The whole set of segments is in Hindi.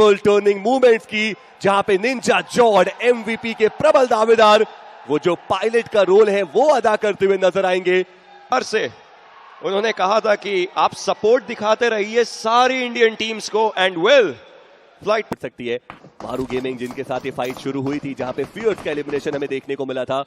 टेबल टर्निंग मूवमेंट्स की, जहां पे निंजा जॉर्ड एमवीपी के प्रबल दावेदार वो जो पायलट का रोल है वो अदा करते हुए नजर आएंगे। से उन्होंने कहा था कि आप सपोर्ट दिखाते रहिए सारी इंडियन टीम्स को एंड वेल फ्लाइट पड़ सकती है। मारू गेमिंग जिनके साथ ये फाइट शुरू हुई थी, जहां पे फियर्स का एलिमिनेशन हमें देखने को मिला था,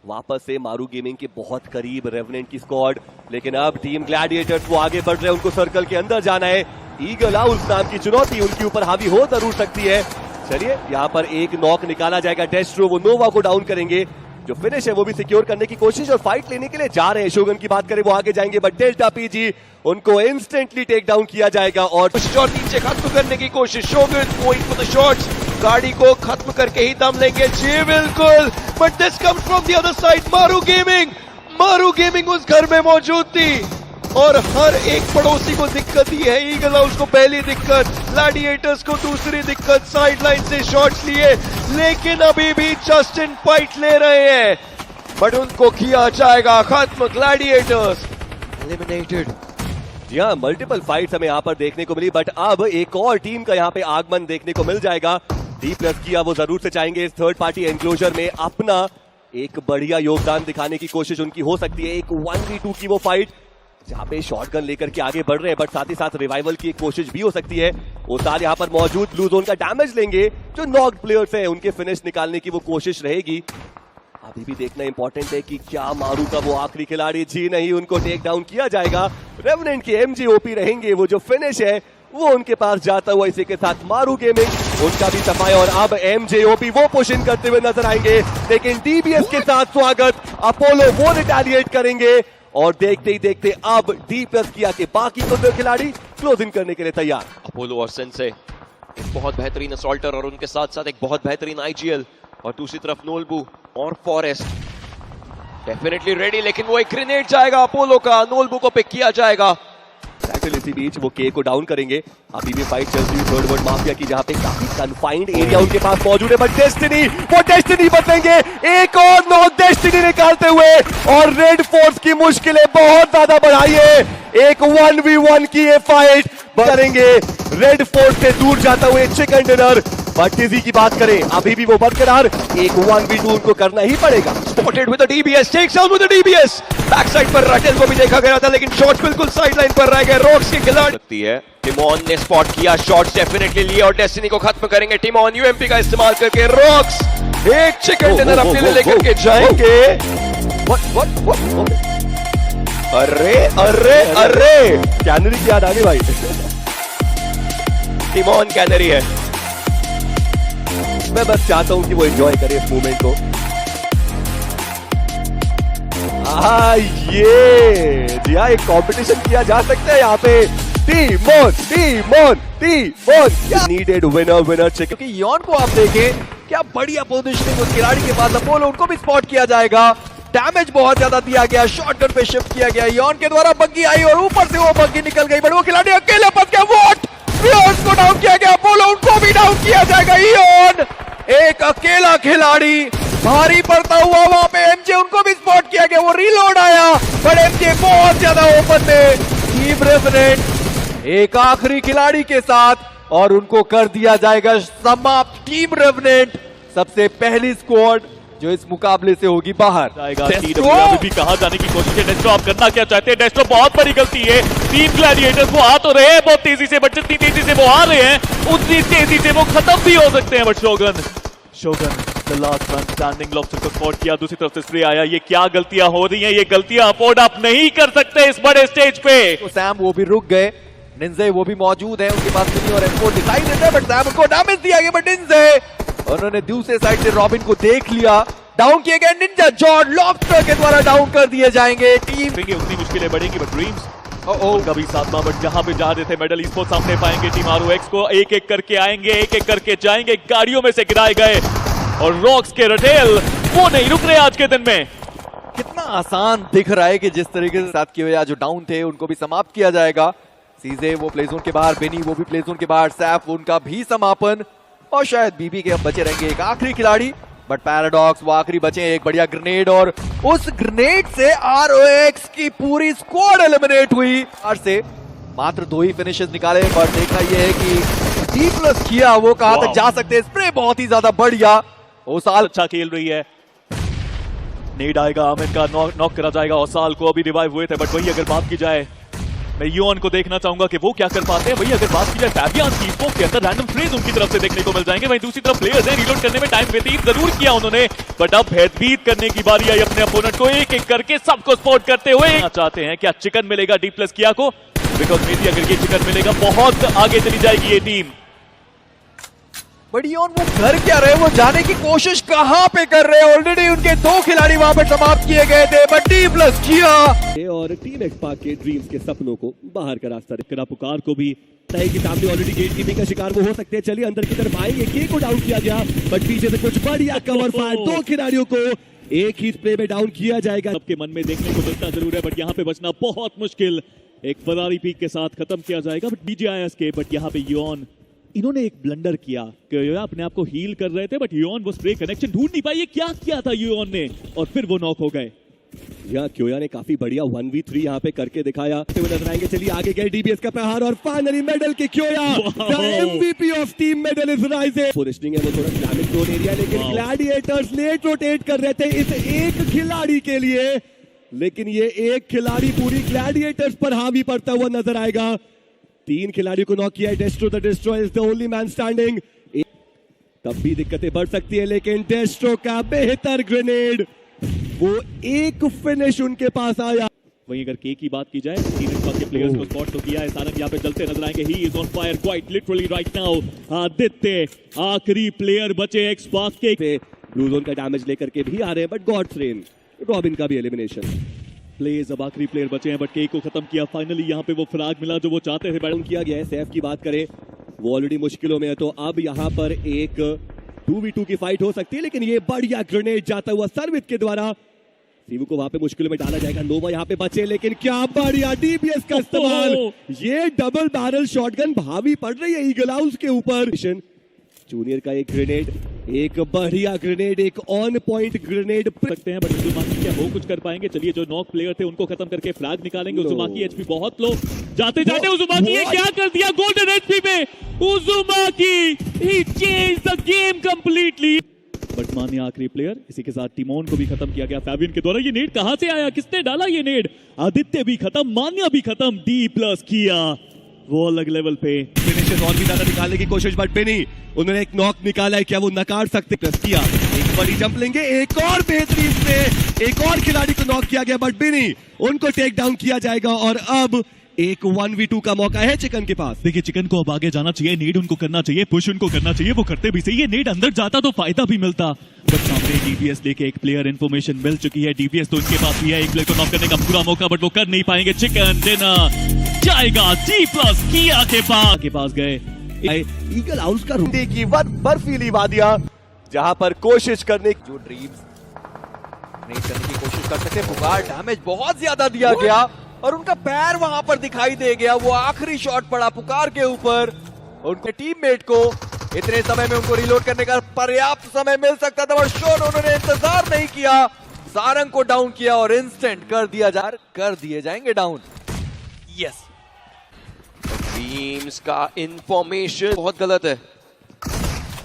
वापस से मारू गेमिंग के बहुत करीब रेवेनेंट की स्क्वाड। लेकिन अब टीम ग्लैडिएटर्स वो आगे बढ़ रहे हैं, उनको सर्कल के अंदर जाना है। ईगल आउल्स नाम की चुनौती उनके ऊपर हावी हो जरूर सकती है। चलिए यहाँ पर एक नॉक निकाला जाएगा, डेस्ट्रो वो नोवा को डाउन करेंगे, जो फिनिश है वो भी सिक्योर करने की कोशिश और फाइट लेने के लिए जा रहे हैं। शोगन की बात करें वो आगे जाएंगे, बट डेल्टा पीजी उनको इंस्टेंटली टेक डाउन किया जाएगा और नीचे खत्म करने की कोशिश। शोगन गोइंग फॉर द शॉट्स, गाड़ी को खत्म करके ही दम लेंगे जी बिल्कुल, but this comes from the other side. मारू गेमिंग उस घर में मौजूद थी और हर एक पड़ोसी को दिक्कत ही है। ईगल हाउस को पहली दिक्कत, ग्लैडिएटर्स को दूसरी दिक्कत, साइडलाइन से शॉट्स लिए, लेकिन अभी भी जस्टिन फाइट ले रहे हैं, बट उनको किया जाएगा खत्म। Gladiators eliminated. जी हाँ, मल्टीपल फाइट्स हमें यहाँ पर देखने को मिली, बट अब एक और टीम का यहाँ पे आगमन देखने को मिल जाएगा। डी प्लस किया वो जरूर से चाहेंगे इस थर्ड पार्टी एनक्लोजर में अपना एक बढ़िया योगदान दिखाने की कोशिश उनकी हो सकती है। एक 1v2 की वो फाइट जहां पे शॉटगन लेकर के आगे बढ़ रहे हैं, बट साथ ही साथ रिवाइवल की एक कोशिश भी हो सकती है। वो साल यहाँ पर मौजूद ब्लू जोन का डैमेज लेंगे, जो नॉक्ड प्लेयर्स हैं उनके फिनिश निकालने की वो कोशिश रहेगी। अभी भी देखना इंपॉर्टेंट है कि क्या मारू का वो आखिरी खिलाड़ी जी नहीं, उनको टेक डाउन किया जाएगा। रेवेनेंट के एमजीओपी रहेंगे, वो जो फिनिश है वो उनके पास जाता हुआ, इसी के साथ मारू गेमिंग उनका भी सफाया और अब एमजेओपी वो पुश इन करते हुए नजर आएंगे। लेकिन डीबीएस के साथ स्वागत, अपोलो वो रिटेलिएट करेंगे और देखते ही देखते अब डी प्लस किया के बाकी दो खिलाड़ी क्लोज इन करने के लिए तैयार। अपोलो और सेंसे एक बहुत बेहतरीन असॉल्टर और उनके साथ साथ एक बहुत बेहतरीन आईजीएल, और दूसरी तरफ नोलबू और फॉरेस्ट डेफिनेटली रेडी, लेकिन वो एक ग्रेनेड जाएगा अपोलो का, नोलबू को पिक किया जाएगा। इसी बीच वो के को डाउन करेंगे। अभी भी फाइट चलती हुई थर्ड वर्ल्ड माफिया की, जहां पे काफी कन्फाइंड एरिया उनके पास मौजूद है, बट डेस्टिनी बदलेंगे, एक और नॉक डेस्टिनी निकालते हुए और रेड फोर्स की मुश्किलें बहुत ज्यादा बढ़ाई है। एक 1v1 की ये फाइट करेंगे, रेड फोर्स से दूर जाता हुए चिकन डिनर। बट टीजी की बात करें अभी भी वो बरकरार, एक 1v2 उनको करना ही पड़ेगा। Spotted with the DBS, takes down with the DBS. Back side पर राटेल को भी देखा गया था, लेकिन शॉट्स बिल्कुल साइडलाइन पर रह गए। रॉक्स के खिलाड़ी लगती है, टिमोन ने स्पॉट किया, शॉट्स डेफिनेटली लिए और डेस्टिनी को खत्म करेंगे। टिमोन यूएमपी का इस्तेमाल करके रॉक्स एक चिकन डिनर अपने लिए लेकर के जाएंगे। अरे कैनरी की याद आ गई भाई। टिमोन कैनरी है। मैं बस चाहता हूं कि वो एंजॉय करे इस मूवमेंट को। ये जी हाँ, एक कंपटीशन किया जा सकता है यहाँ पे। टीमोन नीडेड विनर चेक, क्योंकि यॉन को आप देखें क्या बढ़िया पोजीशनिंग उस खिलाड़ी के पास। अपोलो उनको भी स्पॉट किया जाएगा, डैमेज बहुत ज्यादा दिया गया, शॉटगन पे शिफ्ट किया गया। यॉन के द्वारा बग्गी आई और ऊपर से वो बग्गी निकल गई, बट वो खिलाड़ी अकेले फंस गया। वॉट को डाउन किया गया, अपोलो उनको भी डाउन किया जाएगा। यॉन एक अकेला खिलाड़ी भारी पड़ता हुआ वहां पे, एमजे उनको भी स्पॉट किया गया, वो रीलोड आया, बट एमजे बहुत ज्यादा ओपन में। टीम रेवेनेंट एक आखिरी खिलाड़ी के साथ और उनको कर दिया जाएगा समाप्त। टीम रेवेनेंट सबसे पहली स्क्वाड जो इस मुकाबले से होगी बाहर जाएगा। भी कहां जाने की कोशिश है डेस्ट्रो, आप करना क्या चाहते हैं? डेस्ट्रो बहुत बड़ी गलती है। टीम ग्लैडिएटर्स वो आ तो रहे हैं बहुत तेजी से, बट जितनी तेजी से वो आ रहे हैं उतनी तेजी से वो खत्म भी हो सकते हैं। But Shogun the last man standing, lobster को स्पॉट किया, दूसरी तरफ से स्प्रे आया। ये क्या गलतियां हो रही हैं? ये गलतियां अफोर्ड आप नहीं कर सकते इस बड़े स्टेज पे। तो सैम वो भी रुक गए, निंजे वो भी मौजूद है, उनके पास मिनी और M4 दिखाई देता है, बट सैम को डैमेज दिया गया। बट निंजे उन्होंने दूसरे साइड से रॉबिन को देख लिया, डाउन किए गए। निंजा जॉर्ड लॉब्स्टर के द्वारा डाउन कर दिए जाएंगे। टीम उतनी मुश्किलें बढ़ेंगी, बट ड्रीम्स उनका भी साथ, बट जहां पे जा रहे थे मेडल इसको सामने पाएंगे। टीम ROX को एक एक करके आएंगे, एक एक करके जाएंगे, गाड़ियों में से गिराए गए और रॉक्स के रटेल वो नहीं रुक रहे आज के दिन में। कितना आसान दिख रहा है कि जिस तरीके से साथ किए हुए जो डाउन थे उनको भी समाप्त किया जाएगा। सीजे वो प्ले जोन के बाहर, बेनी वो भी प्ले जोन के बाहर, सैफ उनका भी समापन, और शायद बीबी के अब बचे रहेंगे एक आखिरी खिलाड़ी। बट पैराडॉक्स वो आखिरी बचे, एक बढ़िया ग्रेनेड और उस ग्रेनेड से ROX की पूरी स्क्वाड एलिमिनेट हुई। से मात्र 2 ही फिनिशेस निकाले, पर देखना यह है कि D+ किया वो कहां तक जा सकते हैं। स्प्रे बहुत ही ज्यादा बढ़िया, ओसाल अच्छा खेल रही है। नेड आएगा, आमिर का नॉक करा जाएगा। ओसाल को अभी रिवाइव हुए थे, बट वही अगर बात की जाए, मैं योन को देखना चाहूंगा कि वो क्या कर पाते हैं। वही अगर बात की जाए फैबियन की, स्मोक के अंदर रैंडम फ्रेज उनकी तरफ से देखने को मिल जाएंगे। वहीं दूसरी तरफ प्लेयर्स हैं, रीलोड करने में टाइम व्यतीत जरूर किया उन्होंने, बट अब भेदभीद करने की बारी आई अपने अपोनेंट को एक एक करके सबको स्पॉट करते हुए। चाहते हैं क्या चिकन मिलेगा D+ किया को, बिकॉज मे बी अगर ये चिकन मिलेगा बहुत आगे चली जाएगी ये टीम। बट योन वो कर क्या रहे, वो जाने की कोशिश कहां पे कर रहे हैं। ऑलरेडी उनके 2 खिलाड़ी वहां पर समाप्त किए गए थे, बट D+ किया और टीम एक्सपार्क के ड्रीम्स के सपनों को बाहर का रास्ता करा। पुकार को भी तय के सामने ऑलरेडी गेट कीपिंग का शिकार वो हो सकते हैं। चलिए अंदर की तरफ आएंगे, के को डाउन किया गया, बट पीछे से कुछ बढ़िया कवर फायर। 2 खिलाड़ियों को एक ही स्प्रे में डाउन किया जाएगा। सबके मन में देखने को मिलता जरूर है, बट यहाँ पे बचना बहुत मुश्किल। एक फरारी पीक के साथ खत्म किया जाएगा, बट BGIS के, बट यहाँ पे योन इन्होंने एक ब्लंडर किया। क्योया अपने आप को हील कर रहे थे, बट योन वो स्प्रे कनेक्शन ढूंढ नहीं पाई। ये क्या किया था योन ने, और फिर वो नॉक हो गए। यहाँ क्योया ने काफी बढ़िया 1v3 यहाँ पे करके दिखाया। नजर आएंगे, चलिए आगे गए DBS का प्रहार, और फाइनली मेडल के क्योया, the MVP of team medal is rising. Positioning है वो थोड़ा डैमेज जोन एरिया, लेकिन ग्लैडिएटर्स लेट रोटेट कर रहे थे इस एक खिलाड़ी के लिए, लेकिन ये एक खिलाड़ी पूरी ग्लैडिएटर्स पर हावी पड़ता हुआ नजर आएगा। 3 खिलाड़ियों को नॉक किया है। डेस्ट्रो the destroyer is the only man standing. तब भी दिक्कतें बढ़ सकती है, लेकिन डेस्ट्रो का बेहतर ग्रेनेड, वो एक फिनिश उनके पास आया। वहीं अगर के की बात की जाए, टीम एक्सपार्क के प्लेयर्स को स्पॉट तो किया है। सारंग यहाँ पे चलते नजर आएंगे। He is on fire quite literally right now. Aditya आखिरी प्लेयर बचे एक्सपार्क के। ब्लू जोन का डैमेज लेकर के भी आ रहे हैं, बट गॉड्स रेन, रॉबिन का भी एलिमिनेशन। प्लेयर्स अब आखिरी प्लेयर बचे हैं, बट के को खत्म किया। फाइनली यहाँ पे वो फ्रैग मिला जो वो चाहते थे। डाउन किया गया है। सैफ की बात करें, वो ऑलरेडी मुश्किलों में है, तो अब यहाँ पर एक 2v2 की फाइट हो सकती है, लेकिन ये बढ़िया ग्रेनेड जाता हुआ सर्विस के द्वारा सीवू को वहां पे मुश्किलों में डाला जाएगा। नोवा यहाँ पे बचे, लेकिन क्या बढ़िया DBS का इस्तेमाल। ये डबल बैरल शॉटगन भावी पड़ रही है ईगल हाउस के ऊपर। जूनियर का एक ग्रेनेड, एक बढ़िया ग्रेनेड, एक ऑन पॉइंट ग्रेनेड सकते हैं, बट उजुमाकी क्या वो कुछ कर पाएंगे। चलिए जो नॉक प्लेयर थे उनको खत्म करके फ्लैग निकालेंगे। उजुमाकी HP बहुत लो, जाते जाते उजुमाकी ने क्या कर दिया गोल्डन HP पे। उजुमाकी ही changed the game completely. But मानिए आखिरी प्लेयर, इसी के साथ टिमोन को भी खत्म किया गया फैबियन के द्वारा। ये नेड कहां से आया, किसने डाला ये नेड? आदित्य भी खत्म, मान्या भी खत्म, D+ किया वो अलग लेवल पे। फिनिशेस और भी ज्यादा निकालने की कोशिश, बट बिनी उन्होंने एक नॉक निकाला है, क्या वो नकार सकते? प्लस किया, एक बड़ी जंप लेंगे, एक और बेहतरीन से एक और खिलाड़ी को नॉक किया गया, बट बिनी उनको टेक डाउन किया जाएगा। और अब एक 1v2 का मौका है चिकन के पास। देखिए चिकन को अब आगे जाना चाहिए, नीड उनको करना चाहिए, पुश उनको करना चाहिए, वो करते भी सही है। नीड अंदर जाता तो फायदा भी मिलता, बट सामने DBS लेके एक प्लेयर इन्फॉर्मेशन मिल चुकी है। DBS तो उनके पास भी है एक प्लेयर को नॉक करने का पूरा मौका, बट वो कर नहीं पाएंगे। चिकन डिनर जाएगा D+ किया के पास गए। ईगल हाउस का रूंडे की बर्फीली वादियां, जहां पर कोशिश करने जो ड्रीम्स नहीं करने की कोशिश कर सकते। पुकार डैमेज बहुत ज्यादा दिया गया, और उनका पैर वहां पर दिखाई दे गया। वो आखिरी शॉट पड़ा पुकार के ऊपर, उनके टीममेट को इतने समय में उनको रिलोड करने का पर्याप्त समय मिल सकता था, और शॉट उन्होंने इंतजार नहीं किया। सारंग को डाउन किया और इंस्टेंट कर दिए जाएंगे डाउन। यस, टीम्स का इंफॉर्मेशन बहुत गलत है।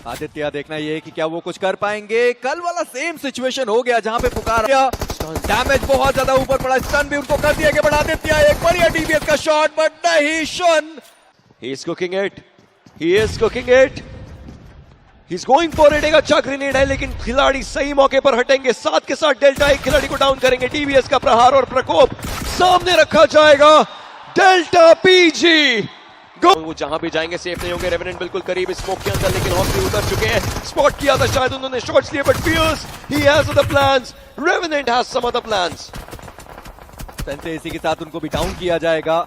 आदित्य देखना ये है कि क्या वो कुछ कर पाएंगे। कल वाला सेम सिचुएशन हो गया जहां पे पुकार गया, डैमेज बहुत ज्यादा ऊपर पड़ा, स्टन भी उनको कर दिया गया। बट आदित्य एक बढ़िया DBS का शॉट, बट नहीं, शन he is cooking it, he is cooking it, he is going for it. एक अच्छा ग्रेनेड है, लेकिन खिलाड़ी सही मौके पर हटेंगे। साथ के साथ डेल्टा एक खिलाड़ी को डाउन करेंगे। DBS का प्रहार और प्रकोप सामने रखा जाएगा। डेल्टा PG वो जहां भी जाएंगे सेफ नहीं होंगे। रेवेनेंट बिल्कुल करीब स्मोक के अंदर, लेकिन हॉस्पिटल उतर चुके हैं। स्पॉट किया था शायद उन्होंने शॉट्स लिए, but fierce he has other plans, Revenant has some other plans. Sensei इसी के साथ उनको भी डाउन किया जाएगा।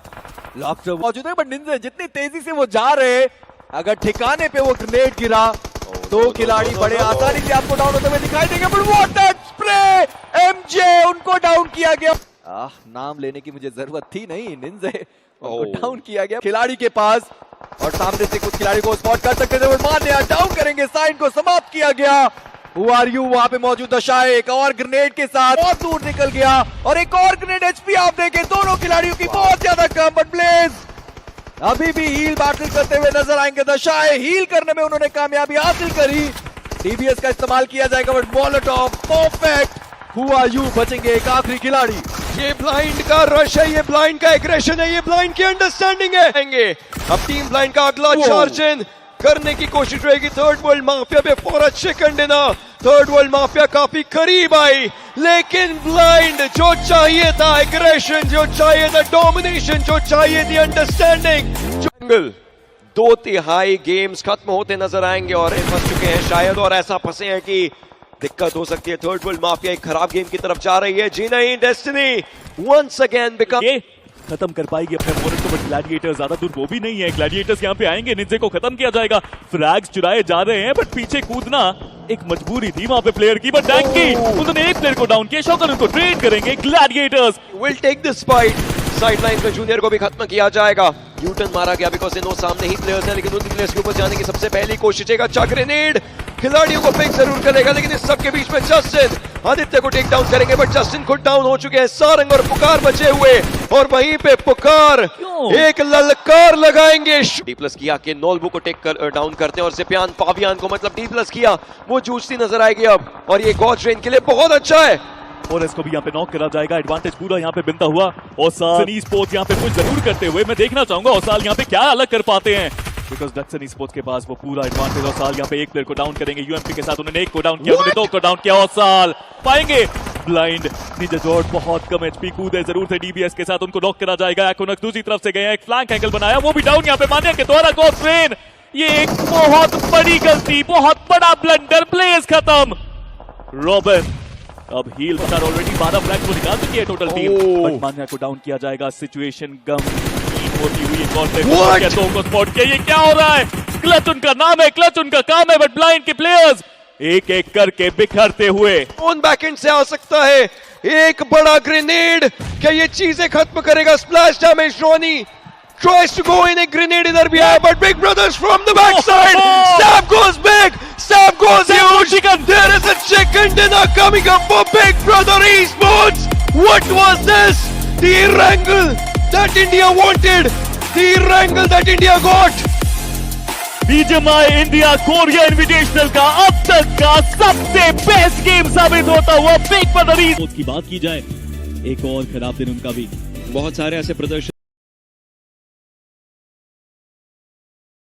लॉक्स मौजूद है, बट निंजा जितनी तेजी से वो जा रहे, अगर ठिकाने पे वो ग्रेनेड गिरा तो खिलाड़ी बड़े आसानी से आपको डाउन होते हुए दिखाई देंगे। बट वाटर स्प्रे MJ उनको डाउन किया गया। नाम लेने की मुझे जरूरत थी नहीं, निंजे उनको डाउन किया गया खिलाड़ी के पास, और सामने से कुछ खिलाड़ी को स्पॉट कर सकते थे, बट मान्या डाउन करेंगे। साइन को समाप्त किया गया। Who are you वहां पे मौजूद दशा, एक और ग्रेनेड के साथ बहुत दूर निकल गया, और एक और ग्रेनेड HP आप देखें, दोनों खिलाड़ियों की बहुत ज्यादा कम, बट ब्लेज अभी भी हील बैटल करते हुए नजर आएंगे दशाएं। हील करने में उन्होंने कामयाबी हासिल करी। डीबीएस का इस्तेमाल किया जाएगा बट मोलोटॉव परफेक्ट। हुआ यू बचेंगे एक आखिरी खिलाड़ी। ये ब्लाइंड का रश है, ये ब्लाइंड का एग्रेशन है, ये ब्लाइंड की अंडरस्टैंडिंग है। अब टीम ब्लाइंड का अगला चार्ज इन करने की कोशिश रहेगी थर्ड वर्ल्ड माफिया पे for a second dinner. Third world mafia काफी करीब आई, लेकिन ब्लाइंड जो चाहिए था एग्रेशन, जो चाहिए था डोमिनेशन, जो चाहिए थी अंडरस्टैंडिंग, जंगल 2/3 गेम्स खत्म होते नजर आएंगे और फंस चुके हैं शायद, और ऐसा फंसे हैं कि दिक्कत हो सकती है। थर्ड वर्ल्ड माफिया एक खराब गेम की तरफ जा रही है। जी नहीं, डेस्टिनी वंस अगेन बिकम ये खत्म कर पाएगी अपने ओपोनेंट को, बट ग्लैडिएटर्स ज्यादा दूर वो भी नहीं है। ग्लैडिएटर्स यहाँ पे आएंगे, निंजे को खत्म किया जाएगा। फ्रैग्स चुराए जा रहे हैं बट पीछे कूदना एक मजबूरी थी वहां पे प्लेयर की, बट डैंकी उन्होंने एक प्लेयर को डाउन किया। शॉकर उनको ट्रेड करेंगे Gladiators. Will take this fight. Sideline में जूनियर को भी खत्म किया जाएगा। यूटर्न मारा गया बिकॉज इनो सामने ही प्लेयर्स हैं, लेकिन उन प्लेयर्स के ऊपर जाने की सबसे पहली कोशिश है। अच्छा ग्रेनेड खिलाड़ियों को पिक जरूर करेगा, लेकिन इस सब के बीच में जस्टिन आदित्य को टेक डाउन करेंगे, बट जस्टिन खुद डाउन हो चुके हैं। सारंग और पुकार बचे हुए, और वहीं पे पुकार एक ललकार लगाएंगे। D+ किया कि नोल्बू को टेक डाउन करते हैं और सिपियान पावियान को, मतलब D+ किया वो जूझती नजर आएगी अब, और ये गॉड रेन के लिए बहुत अच्छा है। और इसको भी यहाँ पे नॉक करा जाएगा। एडवांटेज पूरा यहाँ पे बनता हुआ ओसाल स्पोर्ट्स यहाँ पे कुछ जरूर करते हुए मैं देखना चाहूंगा ओसाल यहाँ पे क्या अलग कर पाते हैं, बिकॉज डक्सन स्पोर्ट्स के पास वो पूरा एडवांटेज। ओसाल यहाँ पे एक प्लेयर को डाउन करेंगे यूएमपी के साथ, उन्होंने एक को डाउन किया, उन्होंने 2 को डाउन किया। ओसाल पाएंगे ब्लाइंड। निंजा जॉर्ज बहुत कम एचपी कूदे जरूर थे डीबीएस के साथ, उनको नॉक करा जाएगा। एकोनक्स दूसरी तरफ से गए, एक फ्लैंक एंगल बनाया, वो भी डाउन यहाँ पे मान्या के द्वारा। गॉड रेन ये एक बहुत बड़ी गलती, बहुत बड़ा ब्लंडर। प्लेस खत्म। रॉबिन अब हील बचार ऑलरेडी 12 फ्लैग को निकाल चुकी है टोटल टीम, बट मान्या को डाउन किया जाएगा। सिचुएशन गम होती हुई दो को स्पॉट किया। ये क्या हो रहा है? क्लच उनका नाम है, क्लच उनका काम है, बट ब्लाइंड के प्लेयर्स एक एक करके बिखरते हुए ऑन बैकएंड से आ सकता है एक बड़ा ग्रेनेड। क्या ये चीजें खत्म करेगा? Splash damage. Ronnie tries to go in, a grenade idhar bhi aaya, but Big Brothers from the backside. Stab goes big, Stab goes huge. There is a chicken dinner coming up for Big Brother Esports. What was this? The wrangle that India wanted, the wrangle that India got. BGMI India Korea invitational का अब तक का सबसे बेस्ट गेम साबित होता हुआ बिग ब्रदर की बात की जाए, एक और खराब दिन उनका भी। बहुत सारे ऐसे प्रदर्शन